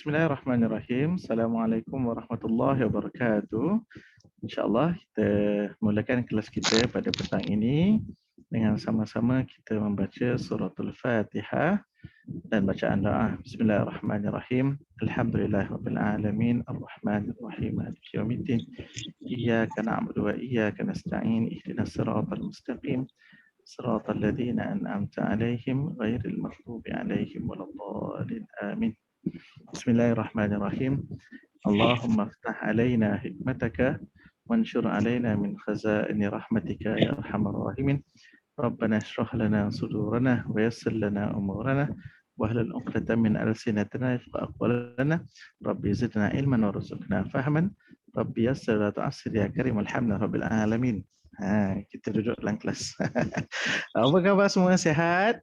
Bismillahirrahmanirrahim. Assalamualaikum warahmatullahi wabarakatuh. InsyaAllah kita mulakan kelas kita pada petang ini dengan sama-sama kita membaca suratul Fatihah dan bacaan doa. Bismillahirrahmanirrahim. Alhamdulillahirabbil alamin arrahmanirrahim maliki yaumiddin. Iyyaka na'budu wa iyyaka nasta'in ihdinas siratal mustaqim. Siratal ladzina an'amta 'alaihim ghairil maghdubi 'alaihim waladdallin. Amin. Bismillahirrahmanirrahim. Allahumma aftah alaina hikmataka wanshur alaina min khazaini rahmatika ya arhamar rahimin. Rabbana shrah lana sudurana wa yassir lana umurana wahlul 'uqdatam min alsinatina yafqahu qawlana. Rabbi zidna ilman warzuqna fahman. Rabbi yassir wa tu'assir ya karim alhamdulillah rabbil alamin. Kita duduk dalam kelas. Apa khabar semua, sihat?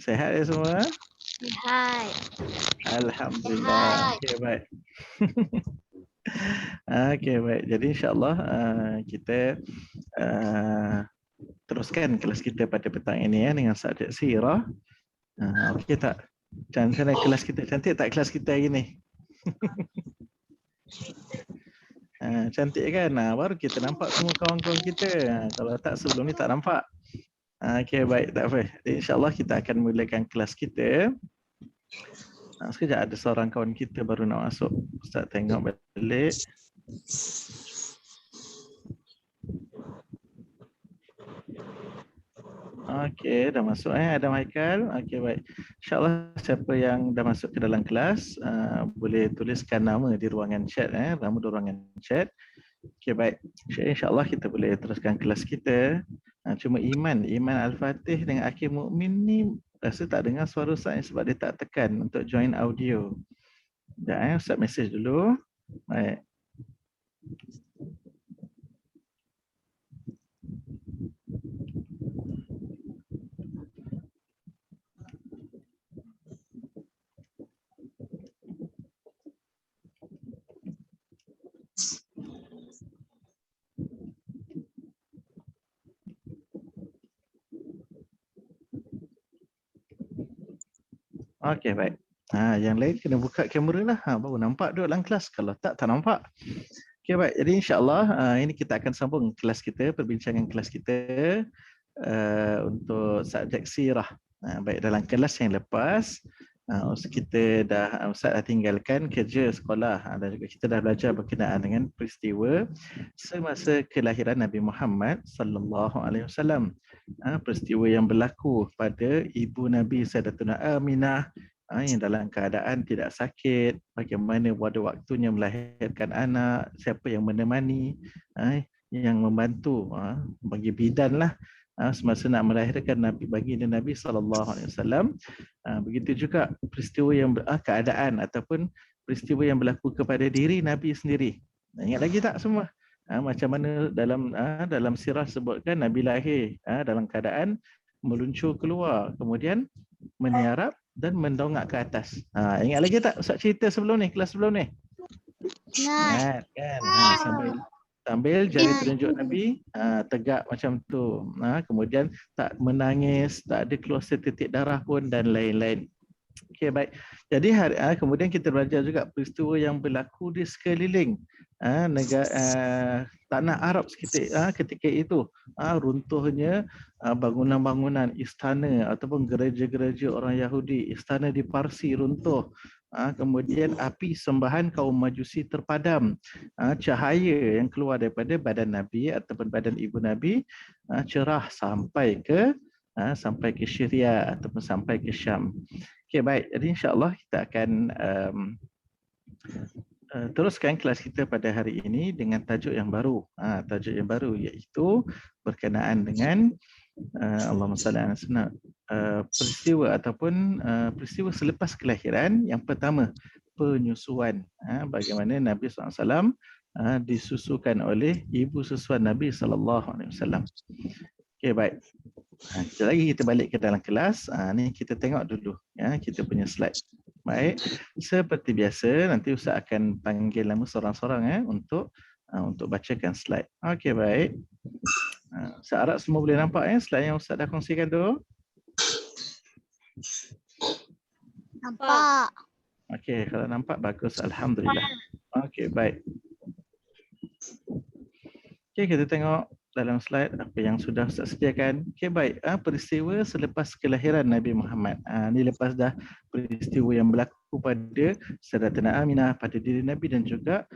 Sehat ya semua? Sehat. Alhamdulillah. Okey, baik. Okey, baik. Jadi insya-Allah kita teruskan kelas kita pada petang ini ya dengan subjek sirah. Okey tak? Macam mana kelas kita? Cantik tak kelas kita hari ni? Cantik kan? Baru kita nampak semua kawan-kawan kita. Kalau tak sebelum ni tak nampak. Okey, baik, tak apa. InsyaAllah kita akan mulakan kelas kita. Sekejap, ada seorang kawan kita baru nak masuk. Ustaz tengok balik. Okey, dah masuk Adam Haikal. Okey, baik. InsyaAllah siapa yang dah masuk ke dalam kelas, boleh tuliskan nama di ruangan chat. Nama di ruangan chat. Okey, baik. InsyaAllah kita boleh teruskan kelas kita. Cuma Iman Al-Fatih dengan Akhil Mukmin ni rasa tak dengar suara Ustaz sebab dia tak tekan untuk join audio. Sekejap Ustaz message dulu. Baik. Okey, baik. Yang lain kena buka kamera lah. Baru nampak duduk dalam kelas. Kalau tak, tak nampak. Okey, baik. Jadi insyaAllah ini kita akan sambung kelas kita, perbincangan kelas kita untuk subjek sirah. Baik, dalam kelas yang lepas, kita Ustaz dah tinggalkan kerja sekolah dan juga kita dah belajar berkenaan dengan peristiwa semasa kelahiran Nabi Muhammad sallallahu alaihi wasallam. Peristiwa yang berlaku pada ibu Nabi Sayyidatuna Aminah yang dalam keadaan tidak sakit, bagaimana pada waktunya melahirkan anak, siapa yang menemani, yang membantu bagi bidan lah semasa nak melahirkan Nabi baginda Nabi sallallahu alaihi wasallam. Begitu juga peristiwa yang keadaan ataupun peristiwa yang berlaku kepada diri Nabi sendiri. Ingat lagi tak semua? Macam mana dalam sirah sebutkan Nabi lahir dalam keadaan meluncur keluar, kemudian meniarap dan mendongak ke atas. Ingat lagi tak Ustaz cerita sebelum ni, kelas sebelum ni? Ingat kan? Sambil jari telunjuk Nabi tegak macam tu. Kemudian tak menangis, tak ada keluar setitik darah pun dan lain-lain. Okey, baik. Jadi kemudian kita belajar juga peristiwa yang berlaku di sekeliling negara tanah Arab ketika itu. Runtuhnya bangunan-bangunan istana ataupun gereja-gereja orang Yahudi, istana di Parsi runtuh. Kemudian api sembahan kaum Majusi terpadam. Cahaya yang keluar daripada badan Nabi ataupun badan ibu Nabi cerah sampai ke Syria ataupun sampai ke Syam. Okey, baik. Jadi insya-Allah kita akan teruskan kelas kita pada hari ini dengan tajuk yang baru. Tajuk yang baru iaitu berkenaan dengan Allahumma salli ala sayyidina peristiwa ataupun peristiwa selepas kelahiran. Yang pertama, penyusuan. Bagaimana Nabi SAW disusukan oleh ibu susuan Nabi SAW. Okey, baik. Sekejap lagi kita balik ke dalam kelas. Ni kita tengok dulu kita punya slide. Baik. Seperti biasa nanti Ustaz akan panggil nama seorang-seorang untuk bacakan slide. Okey, baik. Ustaz harap semua boleh nampak slide yang Ustaz dah kongsikan tu. Nampak. Okey, kalau nampak bagus, alhamdulillah. Okey, baik. Okey, kita tengok dalam slide apa yang sudah Ustaz sediakan. Okey, baik. Peristiwa selepas kelahiran Nabi Muhammad. Ni lepas dah peristiwa yang berlaku pada Sayyidatina Aminah, pada diri Nabi dan juga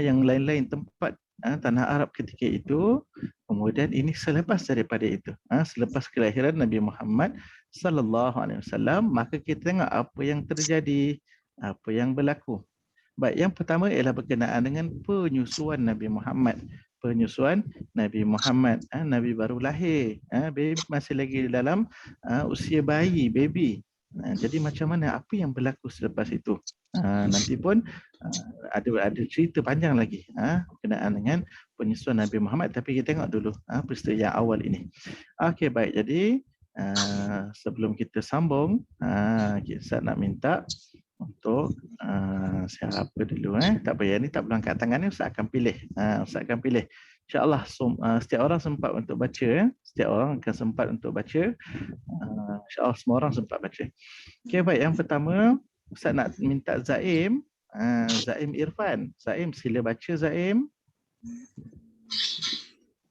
yang lain-lain tempat tanah Arab ketika itu. Kemudian ini selepas daripada itu. Selepas kelahiran Nabi Muhammad sallallahu alaihi wasallam, maka kita tengok apa yang terjadi, apa yang berlaku. Baik, yang pertama ialah berkenaan dengan penyusuan Nabi Muhammad. Penyusuan Nabi Muhammad. Nabi baru lahir. Baby masih lagi dalam usia bayi, baby. Jadi macam mana, apa yang berlaku selepas itu? Nanti pun ada cerita panjang lagi berkenaan dengan penyusuan Nabi Muhammad. Tapi kita tengok dulu peristiwa yang awal ini. Okey, baik. Jadi sebelum kita sambung, saya nak minta untuk siapa dulu tak payah, ni tak perlu angkat tangan ni, Ustaz akan pilih. Ustaz akan pilih. InsyaAllah setiap orang sempat untuk baca. Setiap orang akan sempat untuk baca. InsyaAllah semua orang sempat baca. Okey, baik. Yang pertama, Ustaz nak minta Zaim. Zaim Irfan. Zaim, sila baca Zaim.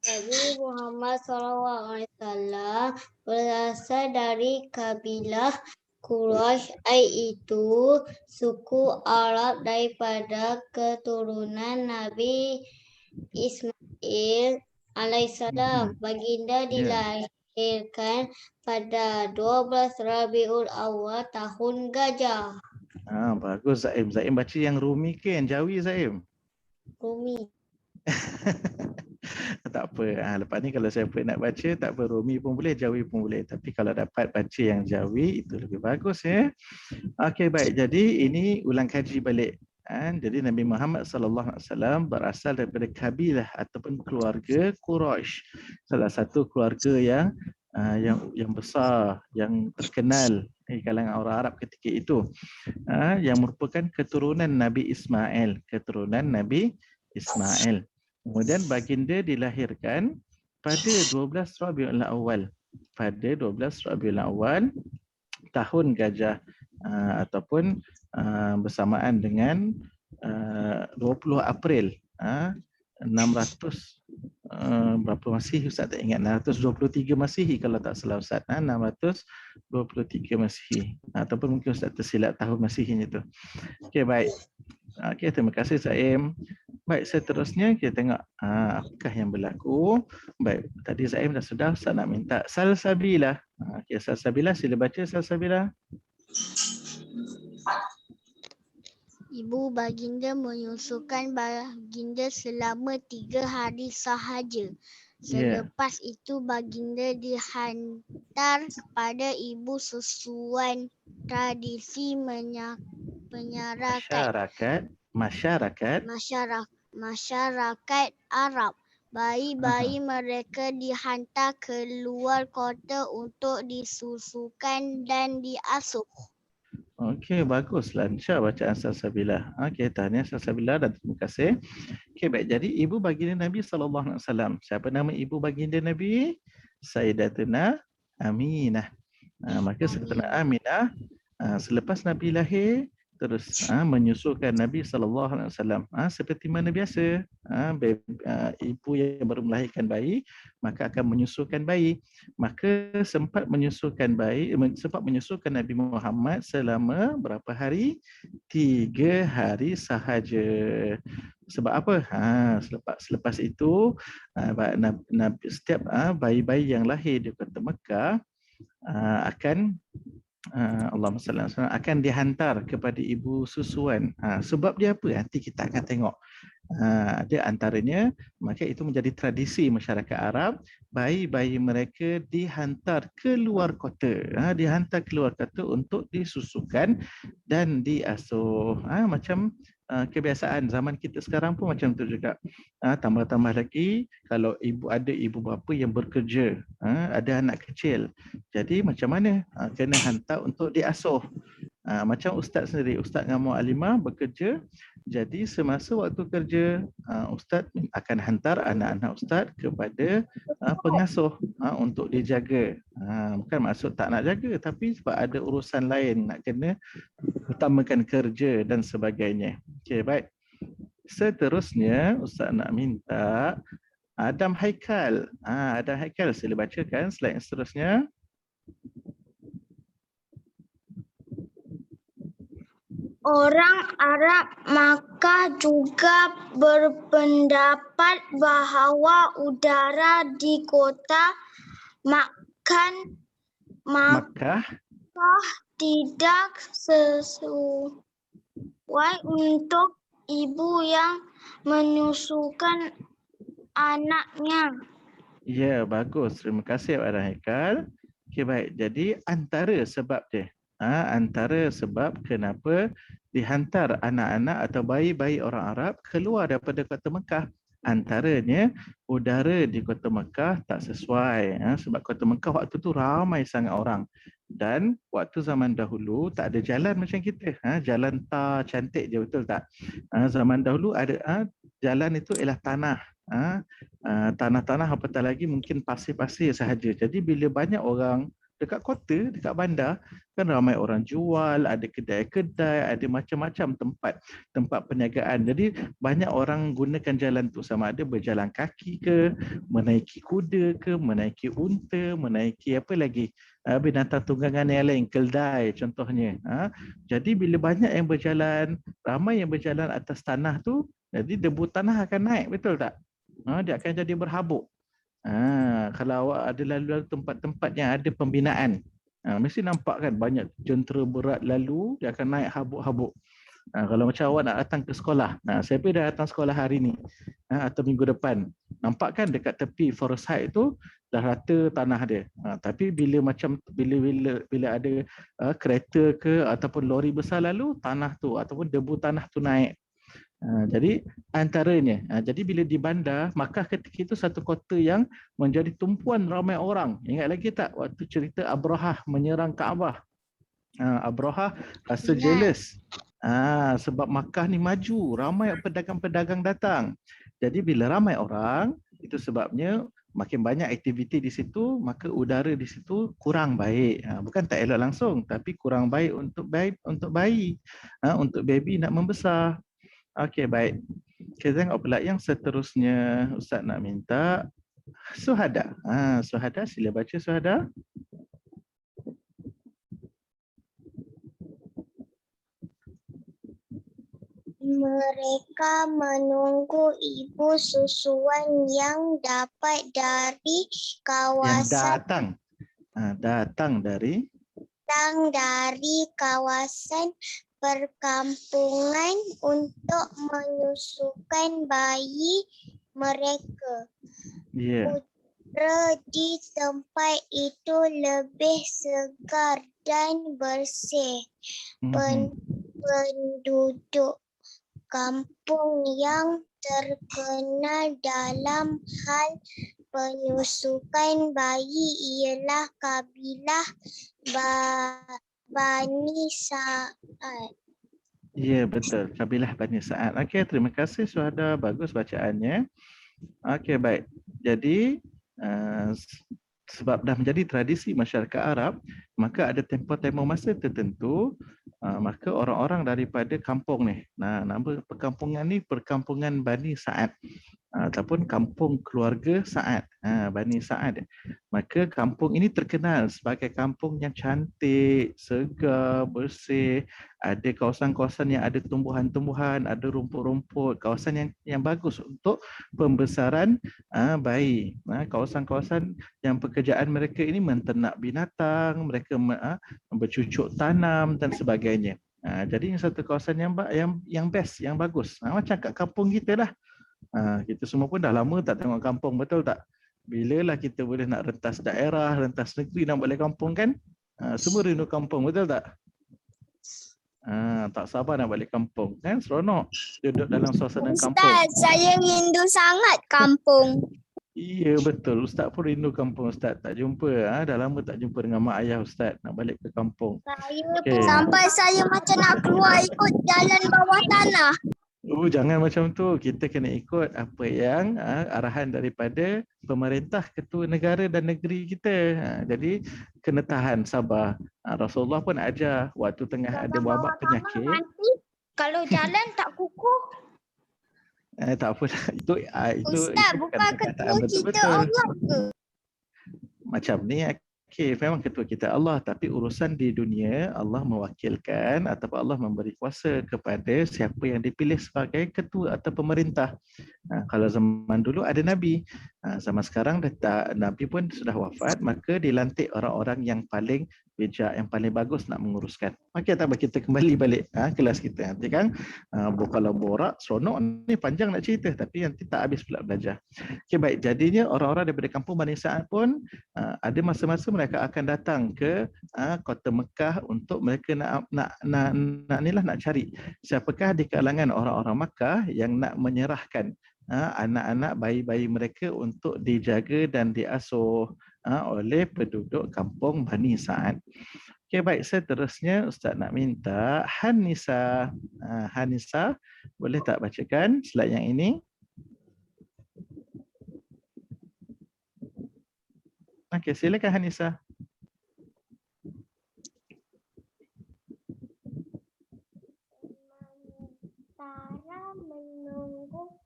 Nabi Muhammad SAW berasal dari kabilah Quraisy, yaitu suku Arab daripada keturunan Nabi Ismail alaihissalam. Baginda dilahirkan pada 12 Rabiul Awal tahun Gajah. Bagus Zaim. Zaim baca yang Rumi ke yang Jawi, Zaim? Rumi. Tak apa. Lepas ni kalau siapa nak baca, tak apa, Rumi pun boleh, Jawi pun boleh. Tapi kalau dapat baca yang Jawi, itu lebih bagus ya. Okey, baik. Jadi ini ulang kaji balik. Jadi Nabi Muhammad SAW berasal daripada kabilah ataupun keluarga Quraisy. Salah satu keluarga yang besar, yang terkenal di kalangan orang Arab ketika itu. Yang merupakan keturunan Nabi Ismail. Keturunan Nabi Ismail. Kemudian baginda dilahirkan pada 12 Rabiul Awal. Pada 12 Rabiul Awal tahun Gajah ataupun bersamaan dengan 20 April 600 berapa Masihi, Ustaz tak ingat, 623 Masihi kalau tak salah Ustaz. 623 Masihi ataupun mungkin Ustaz tersilap tahun Masihinya tu. Okey, baik. Okey, terima kasih Zaim. Baik, seterusnya kita tengok apakah yang berlaku. Baik, tadi Zaim dah sudah, Ustaz nak minta Salsabila. Okey, Salsabila, sila baca Salsabila. Ibu baginda menyusukan baginda selama 3 hari sahaja. Selepas itu baginda dihantar kepada ibu sesuai tradisi masyarakat Arab. Bayi-bayi mereka dihantar ke luar kota untuk disusukan dan diasuh. Okey, baguslah. InsyaAllah bacaan Salsabila. Okey, tahniah Salsabila dan terima kasih. Okey, baik. Jadi ibu baginda Nabi SAW. Siapa nama ibu baginda Nabi? Sayyidatuna Aminah. Maka Sayyidatuna Aminah selepas Nabi lahir, terus menyusukan Nabi SAW. Seperti mana biasa, ibu yang baru melahirkan bayi, maka akan menyusukan bayi. Maka sempat menyusukan Nabi Muhammad selama berapa hari? 3 hari sahaja. Sebab apa? Selepas itu, setiap bayi-bayi yang lahir di kota Mekah akan Allahumma salli alaihi wasallam akan dihantar kepada ibu susuan. Sebab dia apa? Nanti kita akan tengok. Ada antaranya, maka itu menjadi tradisi masyarakat Arab, bayi-bayi mereka dihantar ke luar kota. Dihantar ke luar kota untuk disusukan dan diasuh. Macam kebiasaan zaman kita sekarang pun macam tu juga. Tambah-tambah lagi kalau ada ibu bapa yang bekerja, ada anak kecil. Jadi macam mana? Kena hantar untuk diasuh. Macam Ustaz sendiri, Ustaz dengan Mu'alimah bekerja Jadi semasa waktu kerja, Ustaz akan hantar anak-anak Ustaz kepada pengasuh untuk dijaga. Bukan maksud tak nak jaga, tapi sebab ada urusan lain nak kena utamakan kerja dan sebagainya. Okey, baik. Seterusnya Ustaz nak minta Adam Haikal. Adam Haikal, sila bacakan slide yang seterusnya. Orang Arab Makkah juga berpendapat bahawa udara di kota Makkah Makkah tidak sesuai untuk ibu yang menyusukan anaknya. Ya, bagus. Terima kasih Adam Haikal. Okey, baik. Jadi antara sebab dia. Antara sebab kenapa dihantar anak-anak atau bayi-bayi orang Arab keluar daripada kota Mekah. Antaranya udara di kota Mekah tak sesuai. Sebab kota Mekah waktu tu ramai sangat orang. Dan waktu zaman dahulu tak ada jalan macam kita. Jalan tar cantik je, betul tak? Zaman dahulu ada jalan itu ialah tanah. Tanah-tanah apatah lagi mungkin pasir-pasir sahaja. Jadi bila banyak orang dekat kota, dekat bandar, kan ramai orang jual, ada kedai-kedai, ada macam-macam tempat perniagaan. Jadi banyak orang gunakan jalan tu, sama ada berjalan kaki ke, menaiki kuda ke, menaiki unta, menaiki apa lagi? Binatang tunggangan yang lain, keldai contohnya. Jadi bila banyak yang berjalan, ramai yang berjalan atas tanah tu, jadi debu tanah akan naik, betul tak? Dia akan jadi berhabuk. Kalau awak ada lalu tempat-tempat yang ada pembinaan, mesti nampak kan banyak jentera berat lalu, dia akan naik habuk-habuk. Kalau macam awak nak datang ke sekolah, saya pun dah datang sekolah hari ni atau minggu depan, nampak kan dekat tepi forest height tu dah rata tanah dia. Tapi bila ada kereta ke ataupun lori besar lalu, tanah tu ataupun debu tanah tu naik. Jadi antaranya, jadi bila di bandar, maka ketika itu satu kota yang menjadi tumpuan ramai orang. Ingat lagi tak waktu cerita Abrahah menyerang Kaabah? Abrahah rasa jealous. Sebab Makkah ni maju, ramai pedagang-pedagang datang. Jadi bila ramai orang, itu sebabnya makin banyak aktiviti di situ, maka udara di situ kurang baik. Bukan tak elok langsung, tapi kurang baik untuk bayi, untuk baby nak membesar. Okey, baik. Kita tengok pula yang seterusnya. Ustaz nak minta Suhada. Suhada, sila baca Suhada. Mereka menunggu ibu susuan yang dapat dari kawasan Datang dari kawasan perkampungan untuk menyusukan bayi mereka. Udara di tempat itu lebih segar dan bersih. Penduduk kampung yang terkenal dalam hal penyusukan bayi ialah kabilah Bani Sa'ad. Ya, betul. Kabilah Bani Sa'ad. Okey, terima kasih Suhada. Bagus bacaannya. Okey, baik. Jadi sebab dah menjadi tradisi masyarakat Arab, maka ada tempoh-tempoh masa tertentu, maka orang-orang daripada kampung ni, nama perkampungan ni Perkampungan Bani Sa'ad, ataupun kampung keluarga Sa'ad, Bani Sa'ad. Maka kampung ini terkenal sebagai kampung yang cantik, segar, bersih, ada kawasan-kawasan yang ada tumbuhan-tumbuhan, ada rumput-rumput, kawasan yang bagus untuk pembesaran bayi. Kawasan-kawasan yang pekerjaan mereka ini menternak binatang, mereka bercucuk tanam dan sebagainya. Jadi satu kawasan yang best, yang bagus. Macam kat kampung kita lah. Kita semua pun dah lama tak tengok kampung, betul tak? Bilalah kita boleh nak rentas daerah, rentas negeri, nak balik kampung kan? Semua rindu kampung, betul tak? Tak sabar nak balik kampung kan? Seronok duduk dalam suasana kampung. Ustaz, saya rindu sangat kampung. Iya, betul. Ustaz pun rindu kampung, Ustaz. Tak jumpa. Dah lama tak jumpa dengan mak ayah Ustaz. Nak balik ke kampung. Sampai saya macam nak keluar ikut jalan bawah tanah. Jangan macam tu. Kita kena ikut apa yang arahan daripada pemerintah, ketua negara dan negeri kita. Jadi kena tahan, sabar. Rasulullah pun ajar waktu tengah ada Dalam wabak bawah tanah penyakit. nanti kalau jalan tak kukuh. Tak apa. Itu Ustaz, bukan bukan perkataan ketua kita betul-betul. Allah ke? Macam ni, okey, memang ketua kita Allah, tapi urusan di dunia Allah mewakilkan ataupun Allah memberi kuasa kepada siapa yang dipilih sebagai ketua atau pemerintah. Kalau zaman dulu ada Nabi, zaman sekarang dah tak, Nabi pun sudah wafat, maka dilantik orang-orang yang paling bijak, yang paling bagus nak menguruskan. Okey, tak apa, kita kembali balik kelas kita. Nanti kan kalau borak seronok ni, panjang nak cerita, tapi nanti tak habis pula belajar. Okey, baik. Jadinya orang-orang daripada kampung Bani Sa'ad pun ada masa-masa mereka akan datang ke kota Mekah untuk mereka nak cari siapakah di kalangan orang-orang Makkah yang nak menyerahkan anak-anak, bayi-bayi mereka untuk dijaga dan diasuh oleh penduduk kampung Bani Sa'ad. Okey, baik, seterusnya Ustaz nak minta Hanisa. Hanisa, boleh tak bacakan slide yang ini? Okey, silakan Hanisa. Sementara menunggu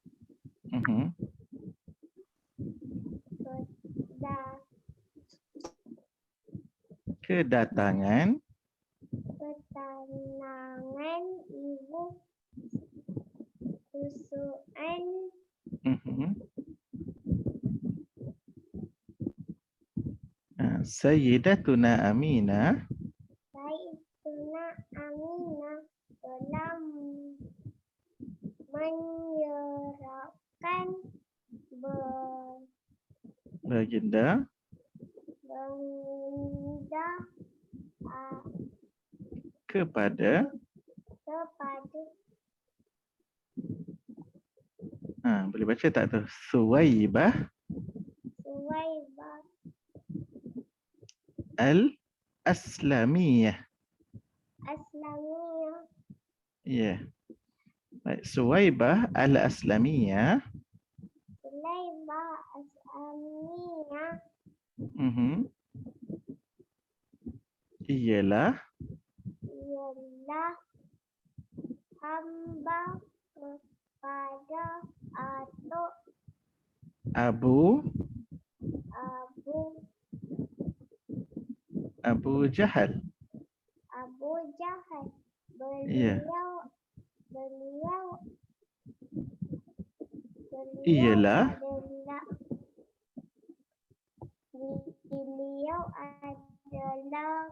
Kedatangan ketenangan ibu susuan Sayyidatuna Aminah Sayyidatuna Aminah telah menyerahkan baginda kepada boleh baca tak tu? Suwaibah Al-Aslamiyah. Ya. Baik, Suwaibah Al-Aslamiyah. Ialah hamba kepada Abu Jahal. Beliau adalah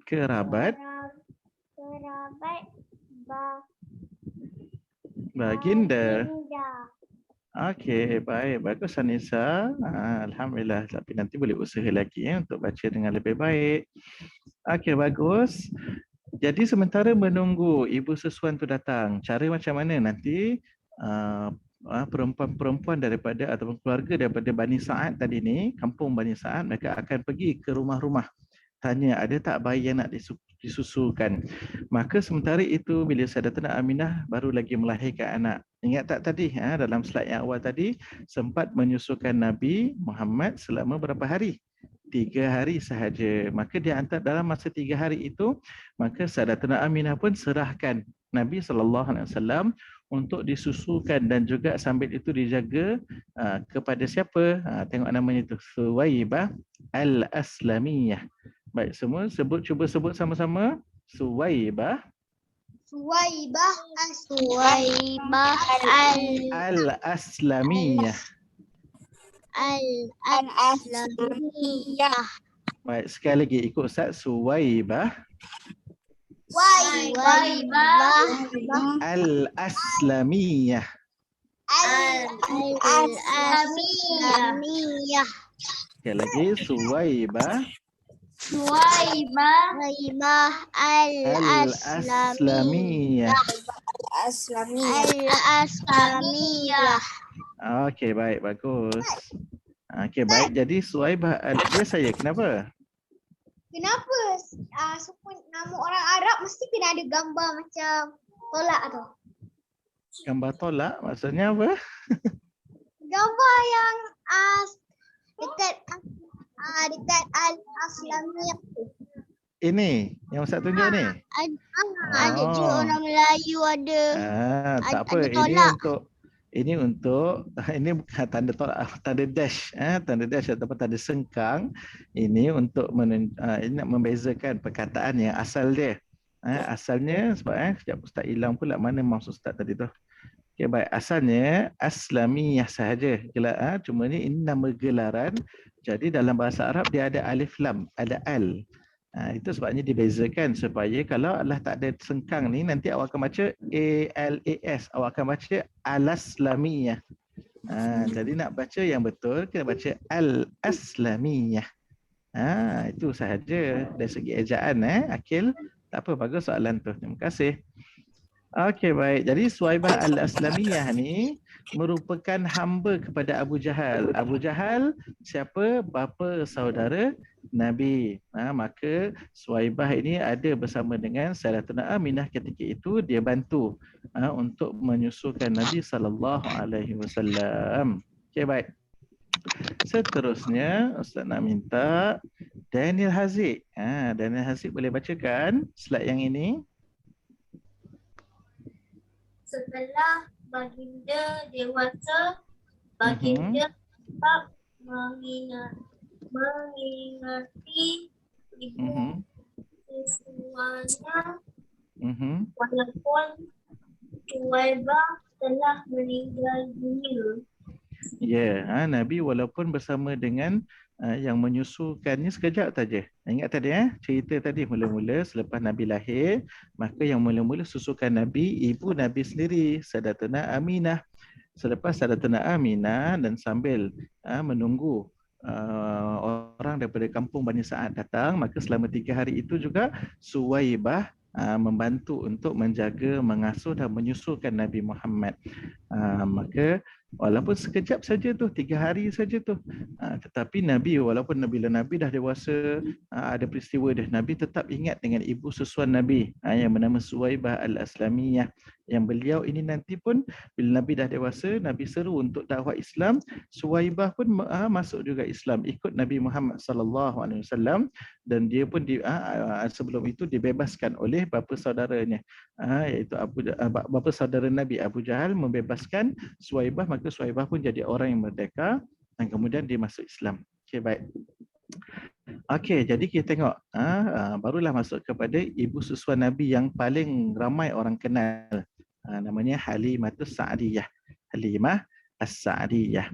kerabat baginda. Okey, baik. Bagus Anissa. Alhamdulillah. Tapi nanti boleh usaha lagi untuk baca dengan lebih baik. Okey, bagus. Jadi sementara menunggu ibu sesuan tu datang, cara macam mana nanti perempuan-perempuan daripada ataupun keluarga daripada Bani Sa'ad tadi ni, kampung Bani Sa'ad, mereka akan pergi ke rumah-rumah. Tanya, ada tak bayi yang nak disusukan? Maka sementara itu bila Sayyidatuna Aminah baru lagi melahirkan anak. Ingat tak tadi dalam slide yang awal tadi sempat menyusukan Nabi Muhammad selama berapa hari? 3 hari sahaja. Maka di antara dalam masa 3 hari itu, maka Sayyidatuna Aminah pun serahkan Nabi SAW untuk disusukan dan juga sambil itu dijaga kepada siapa? Tengok namanya tu, Suwaibah Al-Aslamiyah. Baik, semua cuba sebut sama-sama. Suwaibah Al-Aslamiyah. Baik, sekali lagi ikut Ustaz. Suwaibah Al-Aslamiyah. Sekali lagi, Suwaibah Al-Aslamiyah. Okey, baik, bagus. Okey, baik. Jadi Suwaibah, dia saya kenapa? Kenapa sukun Nama orang Arab mesti kena ada gambar macam tolak tu. Gambar tolak maksudnya apa? Gambar yang dekat dekat Al-Aslamiyah tu. Ini yang Ustaz tunjuk ni. Ada je Oh. orang Melayu ada. Tak apa. ada tolak. Ini untuk ini bukan tanda tolak, tanda dash, tanda dash ataupun tanda sengkang. Ini untuk ini nak membezakan perkataan yang asal dia. Asalnya sebab sekejap Ustaz hilang pula mana maksud Ustaz tadi tu. Okey, baik. Asalnya Aslamiyah sahaja. Cuma ini nama gelaran. Jadi dalam bahasa Arab dia ada alif lam, ada al. Itu sebabnya dibezakan supaya kalau Allah tak ada sengkang ni nanti awak akan baca ALAS, awak akan baca Al-Aslamiyah. Jadi nak baca yang betul kena baca Al-Aslamiyah. Itu sahaja dari segi ejaan Akil. Tak apa, bagus soalan tu. Terima kasih. Okey, baik. Jadi Suwaibah Al-Aslamiyah ni merupakan hamba kepada Abu Jahal. Abu Jahal siapa? Bapa saudara Nabi. Maka Suwaibah ini ada bersama dengan Sayyidatuna Aminah ketika itu, dia bantu untuk menyusukan Nabi SAW. Okey, baik. Seterusnya Ustaz nak minta Daniel Haziq. Daniel Haziq boleh bacakan slide yang ini? Setelah baginda dewasa, baginda tetap mengingati ibu siswanya walaupun Suwaibah telah meninggal dunia. Nabi walaupun bersama dengan yang menyusukannya sekejap saja. Ingat tadi cerita tadi mula-mula selepas Nabi lahir, maka yang mula-mula susukan Nabi, ibu Nabi sendiri, Sayyidatuna Aminah. Selepas Sayyidatuna Aminah dan sambil menunggu orang daripada kampung Bani Sa'ad datang, maka selama 3 hari itu juga Suwaibah membantu untuk menjaga, mengasuh dan menyusukan Nabi Muhammad. Maka walaupun sekejap saja tu, 3 hari saja tu, tetapi Nabi walaupun bila Nabi dah dewasa, ada peristiwa dia, Nabi tetap ingat dengan ibu susuan Nabi yang bernama Suwaibah Al-Aslamiyah, yang beliau ini nanti pun bila Nabi dah dewasa, Nabi seru untuk dakwah Islam, Suwaibah pun masuk juga Islam, ikut Nabi Muhammad SAW, dan dia pun sebelum itu dibebaskan oleh bapa saudaranya, iaitu bapa saudara Nabi Abu Jahal membebaskan Suwaibah, maka Suwaibah pun jadi orang yang merdeka dan kemudian dia masuk Islam. Okey, baik. Okey, jadi kita tengok barulah masuk kepada ibu susuan Nabi yang paling ramai orang kenal. Namanya Halimatus Sa'diyah. Halimah As-Sa'diyah.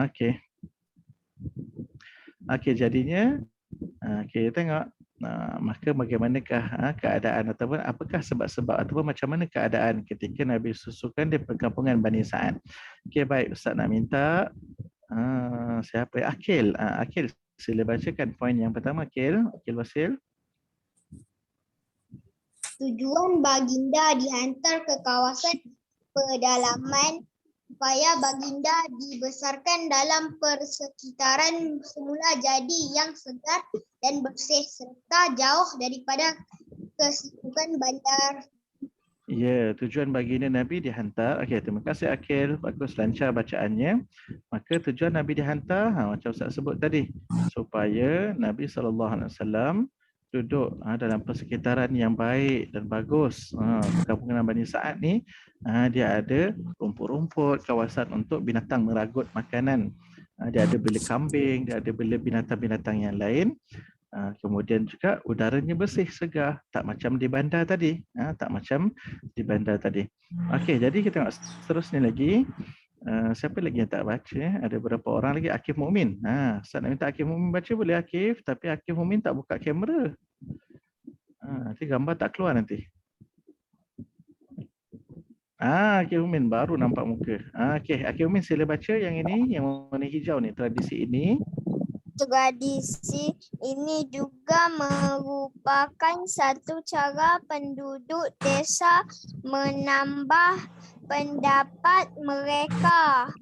Okey. Okey, jadinya kita tengok maka bagaimanakah keadaan ataupun apakah sebab-sebab ataupun macam mana keadaan ketika Nabi susukan di perkampungan Bani Sa'ad. Okey, baik, Ustaz nak minta siapa? Akil. Akil, sila bacakan poin yang pertama, Akil. Akil Wasil. Tujuan baginda dihantar ke kawasan pedalaman supaya baginda dibesarkan dalam persekitaran semula jadi yang segar dan bersih serta jauh daripada kesibukan bandar. Ya, tujuan baginda Nabi dihantar. Okey, terima kasih Akil. Bagus, lancar bacaannya. Maka tujuan Nabi dihantar, macam Ustaz sebut tadi, supaya Nabi SAW duduk dalam persekitaran yang baik dan bagus. Perkampungan Bani Sa'ad ni, dia ada rumput-rumput, kawasan untuk binatang meragut makanan. Dia ada bela kambing, dia ada bela binatang-binatang yang lain. Kemudian juga udaranya bersih, segar, tak macam di bandar tadi. Okey, jadi kita tengok seterusnya lagi. Siapa lagi yang tak baca? Ada berapa orang lagi? Akif Mukmin. Ustaz nak minta Akif Mukmin baca, boleh Akif? Tapi Akif Mukmin tak buka kamera. Nanti gambar tak keluar nanti. Akif Mukmin baru nampak muka. Okey, Akif Mukmin sila baca yang ini, yang warna hijau ni, tradisi ini. Tradisi ini juga merupakan satu cara penduduk desa menambah pendapatan mereka.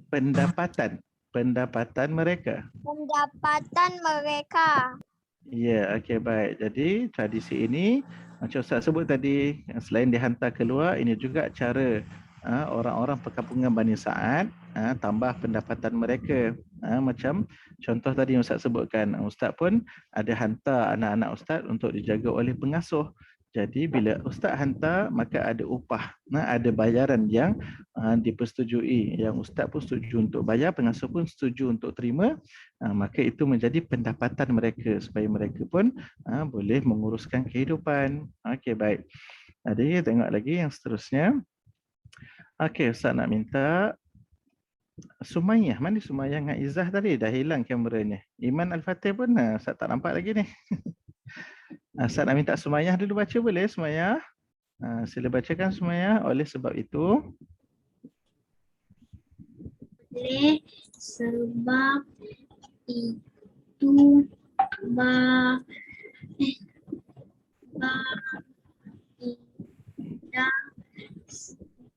Pendapatan mereka. Ya, okey baik. Jadi tradisi ini macam Ustaz sebut tadi, selain dihantar keluar, ini juga cara orang-orang perkampungan Bani Sa'ad tambah pendapatan mereka. Macam contoh tadi yang Ustaz sebutkan, Ustaz pun ada hantar anak-anak Ustaz untuk dijaga oleh pengasuh. Jadi bila Ustaz hantar, maka ada upah, ada bayaran yang dipersetujui. Yang Ustaz pun setuju untuk bayar, pengasuh pun setuju untuk terima. Maka itu menjadi pendapatan mereka supaya mereka pun boleh menguruskan kehidupan. Okey, baik. Jadi tengok lagi yang seterusnya. Okey, Ustaz nak minta Sumayyah. Mana Sumayyah dengan Izzah tadi? Dah hilang kameranya. Iman Al-Fatih pun Ustaz tak nampak lagi ni. Ustaz nak minta Sumayyah dulu baca boleh Sumayyah? Sila bacakan Sumayyah. Oleh sebab itu. Oleh sebab itu baginda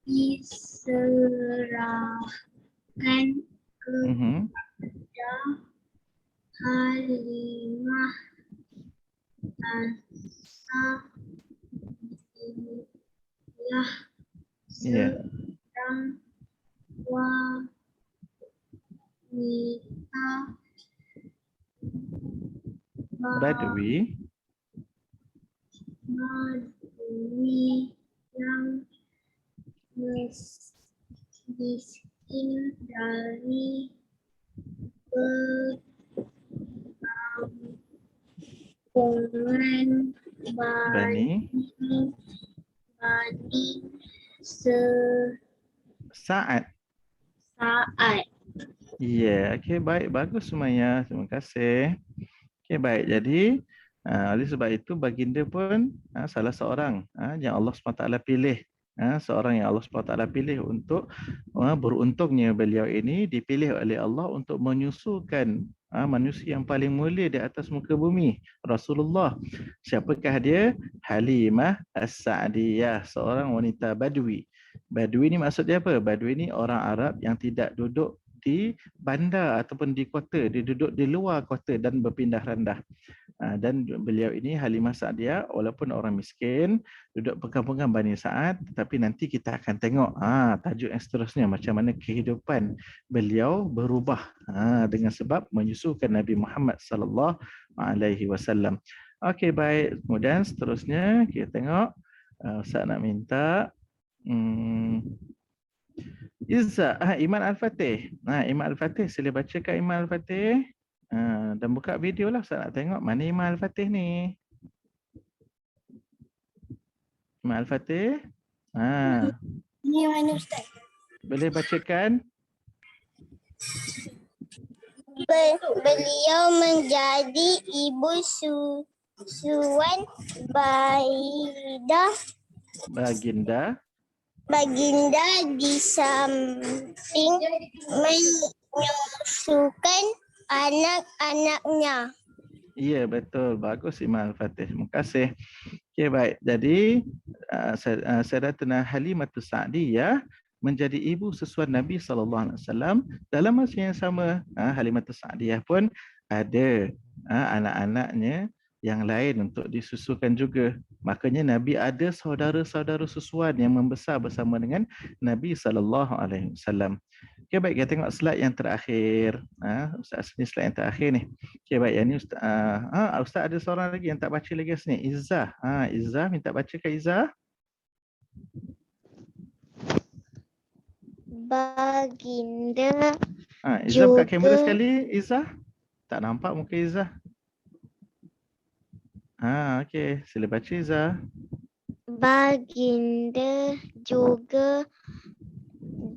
diserahkan kepada Halimah As-Sa'diyah seorang wanita Badui yang miskin dari perkampungan Bani Sa'ad. Ya, okey baik, bagus Sumayyah. Terima kasih. Okey baik. Jadi oleh sebab itu baginda pun salah seorang yang Allah SWT pilih. Seorang yang Allah SWT pilih untuk beruntungnya beliau ini dipilih oleh Allah untuk menyusukan manusia yang paling mulia di atas muka bumi, Rasulullah. Siapakah dia? Halimah As-Sa'diyah, seorang wanita Badui. Badui ni maksud dia apa? Badui ni orang Arab yang tidak duduk di bandar ataupun di kota, dia duduk di luar kota dan berpindah randah. Dan beliau ini Halimah Sa'diyah walaupun orang miskin, duduk perkampungan Bani Sa'ad, tetapi nanti kita akan tengok tajuk yang seterusnya macam mana kehidupan beliau berubah dengan sebab menyusukan Nabi Muhammad sallallahu alaihi wasallam. Okey baik, kemudian seterusnya kita tengok Ustaz nak minta Izzah, Iman Al-Fatih. Iman Al-Fatih, sila bacakan Iman Al-Fatih. Dan buka video lah, Ustaz nak tengok mana Iman Al-Fatih ni. Iman Al-Fatih. Ini mana Ustaz? Boleh bacakan? Beliau menjadi ibu susuan baginda di samping menyusukan anak-anaknya. Ya, betul. Bagus Iman Al-Fatih. Terima kasih. Okey, baik. Jadi, Sayyidatina Halimah As-Sa'diyah menjadi ibu susuan Nabi SAW. Dalam masa yang sama, Halimah As-Sa'diyah pun ada anak-anaknya yang lain untuk disusukan juga. Makanya Nabi ada saudara-saudara susuan yang membesar bersama dengan Nabi SAW. Okey, baik, kita tengok slide yang terakhir. Ustaz sini slide yang terakhir ni. Okey, baik, yang ni Ustaz. Ustaz ada seorang lagi yang tak baca lagi sini. Izzah. Izzah, minta bacakan Izzah. Baginda Izzah buka kamera sekali, Izzah. Tak nampak muka Izzah. Okey, sila baca Izzah. Baginda juga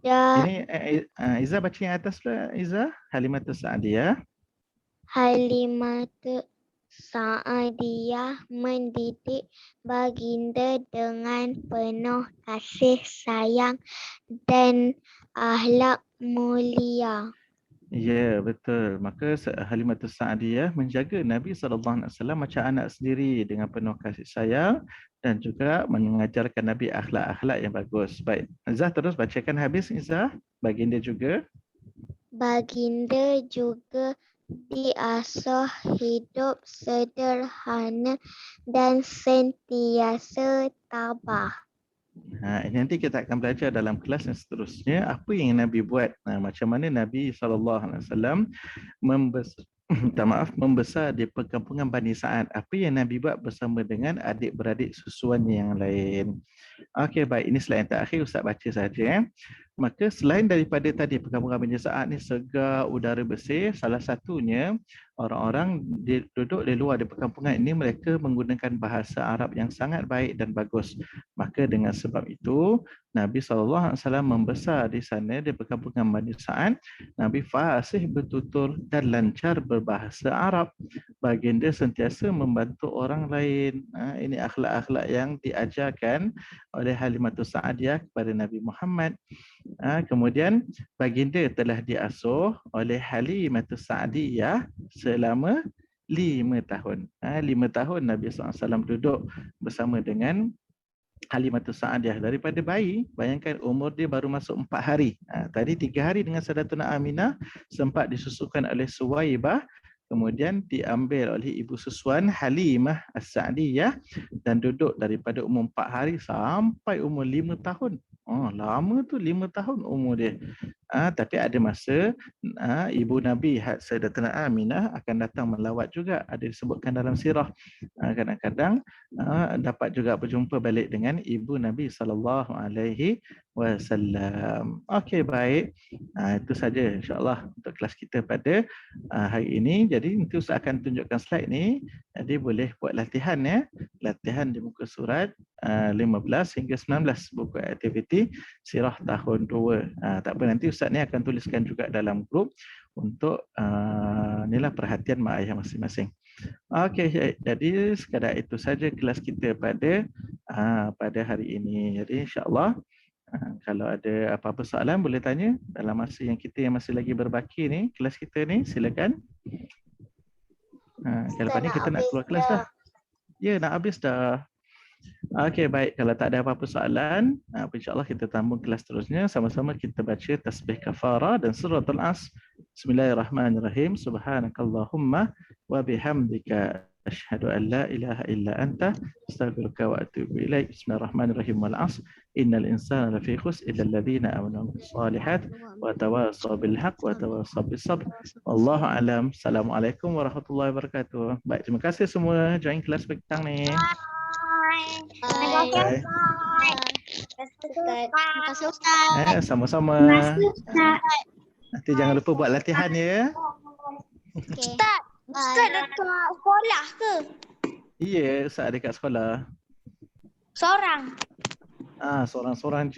Ini Izzah baca yang atas pula, Izzah. Halimah As-Sa'diyah. Halimah Sa'diyah mendidik baginda dengan penuh kasih sayang dan akhlak mulia. Ya, betul. Maka Halimah As-Sa'diyah menjaga Nabi SAW macam anak sendiri dengan penuh kasih sayang dan juga mengajarkan Nabi akhlak-akhlak yang bagus. Baik, Izzah terus bacakan habis Izzah. Baginda juga. Baginda juga diasuh hidup sederhana dan sentiasa tabah. Ini nanti kita akan belajar dalam kelas yang seterusnya apa yang Nabi buat. Macam mana Nabi SAW membesar di perkampungan Bani Sa'ad. Apa yang Nabi buat bersama dengan adik-beradik susuannya yang lain. Okey, baik. Ini slide yang terakhir. Ustaz baca saja. Maka selain daripada tadi perkampungan Bani Sa'ad ni segar, udara bersih, salah satunya orang-orang duduk di luar di perkampungan ini mereka menggunakan bahasa Arab yang sangat baik dan bagus. Maka dengan sebab itu Nabi SAW membesar di sana di perkampungan Bani Sa'ad. Nabi fasih bertutur dan lancar berbahasa Arab. Baginda sentiasa membantu orang lain. Ini akhlak-akhlak yang diajarkan oleh Halimatus Sa'adiyah kepada Nabi Muhammad. Kemudian baginda telah diasuh oleh Halimatus Sa'adiyah selama 5 tahun. 5 tahun Nabi SAW duduk bersama dengan Halimatus Sa'adiyah daripada bayi. Bayangkan umur dia baru masuk 4 hari. Tadi 3 hari dengan Sayyidatina Aminah sempat disusukan oleh Suwaibah. Kemudian diambil oleh ibu susuan Halimah As-Sa'diyah dan duduk daripada umur 4 hari sampai umur 5 tahun. Lama tu 5 tahun umur dia. Tapi ada masa ibu Nabi Sayyidatina Aminah akan datang melawat juga. Ada disebutkan dalam sirah. Kadang-kadang dapat juga berjumpa balik dengan ibu Nabi SAW. Okey, baik. Itu saja insya-Allah untuk kelas kita pada hari ini. Jadi nanti Ustaz akan tunjukkan slide ni. Jadi boleh buat latihan ya. Latihan di muka surat 15 hingga 19 buku aktiviti sirah tahun 2. Tak apa, nanti Ustaz ni akan tuliskan juga dalam grup untuk inilah perhatian mak ayah masing-masing. Okey, jadi sekadar itu saja kelas kita pada hari ini. Jadi insya-Allah kalau ada apa-apa soalan boleh tanya dalam masa yang masih lagi berbaki ni kelas kita ni, silakan. Lepas ni kita nak keluar kelas dah. Ya, nak habis dah. Okey, baik. Kalau tak ada apa-apa soalan, insya-Allah kita sambung kelas terusnya. Sama-sama kita baca tasbih kafarah dan suratul As. Bismillahirrahmanirrahim. Subhanakallahumma wa bihamdika asyhadu an la ilaha illa anta astaghfiruka wa atubu ilaik. Bismillahirrahmanirrahim. Wal 'asr innal insana lafi khusr illa alladhina amanu bis solihat wa tawasaw bil haqq wa tawasaw bis sabr. Wallahu alam. Assalamualaikum warahmatullahi wabarakatuh. Baik, terima kasih semua join kelas petang ni. Bye. Terima kasih Ustaz. Sama-sama. Nanti jangan lupa buat latihan ya. Ustaz, Ustaz dekat sekolah ke? Ya, Ustaz ada kat sekolah. Seorang. Seorang-seorang je.